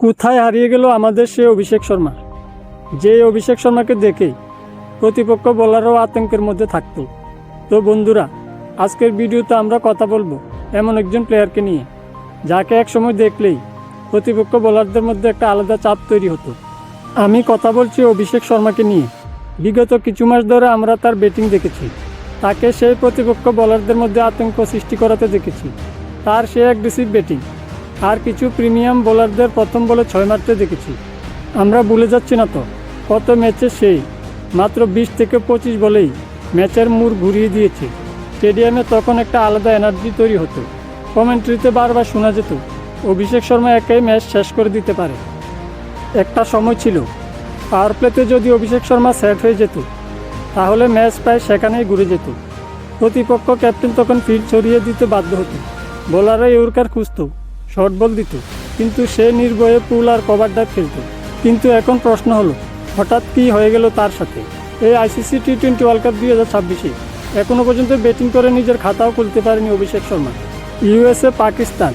কোথায় হারিয়ে গেল আমাদের সে অভিষেক শর্মা, যে অভিষেক শর্মাকে দেখে প্রতিপক্ষ বোলারও আতঙ্কের মধ্যে থাকতো। তো বন্ধুরা, আজকের ভিডিওতে আমরা কথা বলবো এমন একজন প্লেয়ারকে নিয়ে, যাকে একসময় দেখলেই প্রতিপক্ষ বোলারদের মধ্যে একটা আলাদা চাপ তৈরি হতো। আমি কথা বলছি অভিষেক শর্মাকে নিয়ে। বিগত কিছু মাস ধরে আমরা তার ব্যাটিং দেখেছি, তাকে সেই প্রতিপক্ষ বোলারদের মধ্যে আতঙ্ক সৃষ্টি করাতে দেখেছি। তার সে অ্যাগ্রেসিভ ব্যাটিং আর কিছু প্রিমিয়াম বোলারদের প্রথম বলে 6 মারতে দেখেছি। আমরা ভুলে যাচ্ছি না তো কত ম্যাচে সেই মাত্র 20 থেকে 25 বলেই ম্যাচের মোড় ঘুরিয়ে দিয়েছে। স্টেডিয়ামে তখন একটা আলাদা এনার্জি তৈরি হতো। কমেন্ট্রিতে বারবার শোনা যেত অভিষেক শর্মা একাই ম্যাচ শেষ করে দিতে পারে। একটা সময় ছিল পাওয়ার প্লেতে যদি অভিষেক শর্মা সেট হয়ে যেত তাহলে ম্যাচ প্রায় সেখানেই ঘুরে যেত। প্রতিপক্ষ ক্যাপ্টেন তখন ফিল্ড ছড়িয়ে দিতে বাধ্য হতো, বোলাররা ইয়র্কার খুঁজত, শর্ট বল দিত, কিন্তু সে নির্ভয়ে পুল আর কভার ড্রাইভ খেলত। কিন্তু এখন প্রশ্ন হলো, হঠাৎ কী হয়ে গেল তার সাথে? এই আইসিসি টি20 ওয়ার্ল্ড কাপ 2026-এ এখনও পর্যন্ত ব্যাটিং করে নিজের খাতাও খুলতে পারেনি অভিষেক শর্মা। ইউএসএ, পাকিস্তান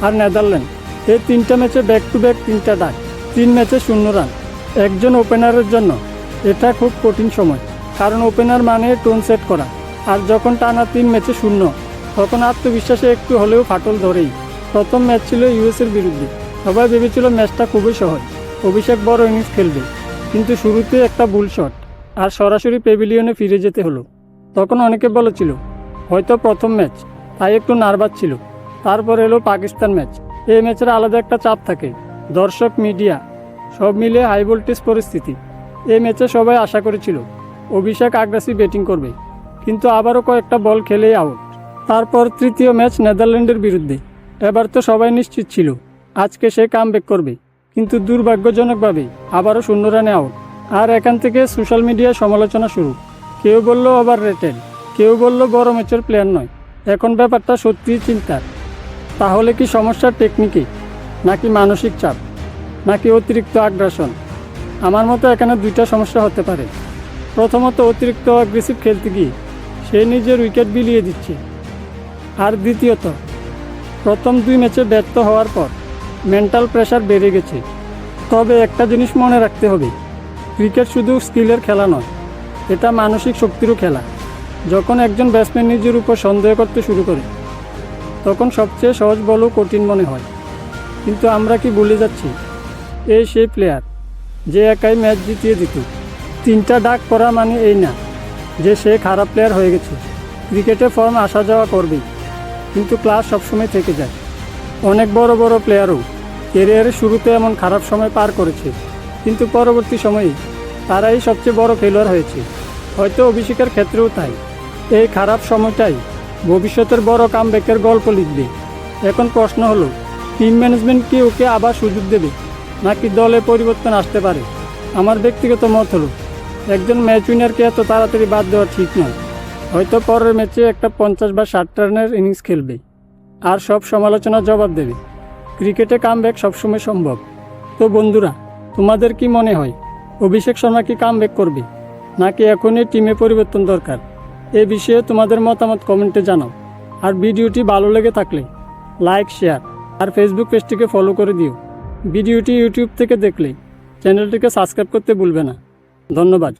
আর নেদারল্যান্ড এই 3টা ম্যাচে ব্যাক টু ব্যাক 3টা ডাক, 3 ম্যাচে 0 রান। একজন ওপেনারের জন্য এটা খুব কঠিন সময়, কারণ ওপেনার মানে টোন সেট করা, আর যখন টানা 3 ম্যাচে 0, তখন আত্মবিশ্বাসে একটু হলেও ফাটল ধরেই। প্রথম ম্যাচ ছিল ইউএসের বিরুদ্ধে। সবাই ভেবেছিল ম্যাচটা খুবই সহজ, অভিষেক বড় ইনিংস খেলবে, কিন্তু শুরুতে একটা ভুল শট আর সরাসরি প্যাভিলিয়নে ফিরে যেতে হলো। তখন অনেকে বলেছিল হয়তো প্রথম ম্যাচ, তাই একটু নার্ভাস ছিল। তারপর এলো পাকিস্তান ম্যাচ। এই ম্যাচের আলাদা একটা চাপ থাকে, দর্শক, মিডিয়া সব মিলে হাই ভোল্টেজ পরিস্থিতি। এই ম্যাচে সবাই আশা করেছিল অভিষেক আগ্রাসী ব্যাটিং করবে, কিন্তু আবারও কয়েকটা বল খেলেই আউট। তারপর তৃতীয় ম্যাচ নেদারল্যান্ডের বিরুদ্ধে। এবার তো সবাই নিশ্চিত ছিল আজকে সে কামব্যাক করবে, কিন্তু দুর্ভাগ্যজনকভাবে আবারও 0 রানে আউট। আর এখান থেকে সোশ্যাল মিডিয়ায় সমালোচনা শুরু। কেউ বলল ওভার রেটেড, কেউ বলল বড় ম্যাচের প্লেয়ার নয়। এখন ব্যাপারটা সত্যিই চিন্তার। তাহলে কি সমস্যা টেকনিকে, নাকি মানসিক চাপ, নাকি অতিরিক্ত আগ্রাসন? আমার মতো এখানে 2টা সমস্যা হতে পারে। প্রথমত, অতিরিক্ত অ্যাগ্রেসিভ খেলতে গিয়ে সে নিজের উইকেট বিলিয়ে দিচ্ছে। আর দ্বিতীয়ত, প্রথম 2 ম্যাচে ব্যর্থ হওয়ার পর মেন্টাল প্রেশার বেড়ে গেছে। তবে একটা জিনিস মনে রাখতে হবে, ক্রিকেট শুধু স্কিলের খেলা নয়, এটা মানসিক শক্তিরও খেলা। যখন একজন ব্যাটসম্যান নিজের উপর সন্দেহ করতে শুরু করে, তখন সবচেয়ে সহজ বলও কঠিন মনে হয়। কিন্তু আমরা কি ভুলে যাচ্ছি এই সেই প্লেয়ার যে একাই ম্যাচ জিতিয়ে দিত? 3টা ডাক করা মানে এই না যে সে খারাপ প্লেয়ার হয়ে গেছে। ক্রিকেটে ফর্ম আসা যাওয়া করবেই, কিন্তু ক্লাস সবসময় থেকে যায়। অনেক বড় বড় প্লেয়ারও ক্যারিয়ারের শুরুতে এমন খারাপ সময় পার করেছে, কিন্তু পরবর্তী সময়ে তারাই সবচেয়ে বড় খেলোয়াড় হয়েছে। হয়তো অভিষেকের ক্ষেত্রেও তাই। এই খারাপ সময়টাই ভবিষ্যতের বড় কামব্যাকের গল্প লিখবে। এখন প্রশ্ন হলো, টিম ম্যানেজমেন্ট কি ওকে আবার সুযোগ দেবে, নাকি দলে পরিবর্তন আসতে পারে? আমার ব্যক্তিগত মত হলো, একজন ম্যাচ উইনারকে এত তাড়াতাড়ি বাদ দেওয়া ঠিক নয়। হয়তো পরের ম্যাচে একটা 50 বা 60 রানের ইনিংস খেলবে আর সব সমালোচনার জবাব দেবে। ক্রিকেটে কামব্যাক সবসময় সম্ভব। তো বন্ধুরা, তোমাদের কি মনে হয় অভিষেক শর্মা কি কামব্যাক করবে, নাকি এখনই টিমে পরিবর্তন দরকার? এ বিষয়ে তোমাদের মতামত কমেন্টে জানাও। আর ভিডিওটি ভালো লেগে থাকলে লাইক, শেয়ার আর ফেসবুক পেজটিকে ফলো করে দিও। ভিডিওটি ইউটিউব থেকে দেখলে চ্যানেলটিকে সাবস্ক্রাইব করতে ভুলবে না। ধন্যবাদ।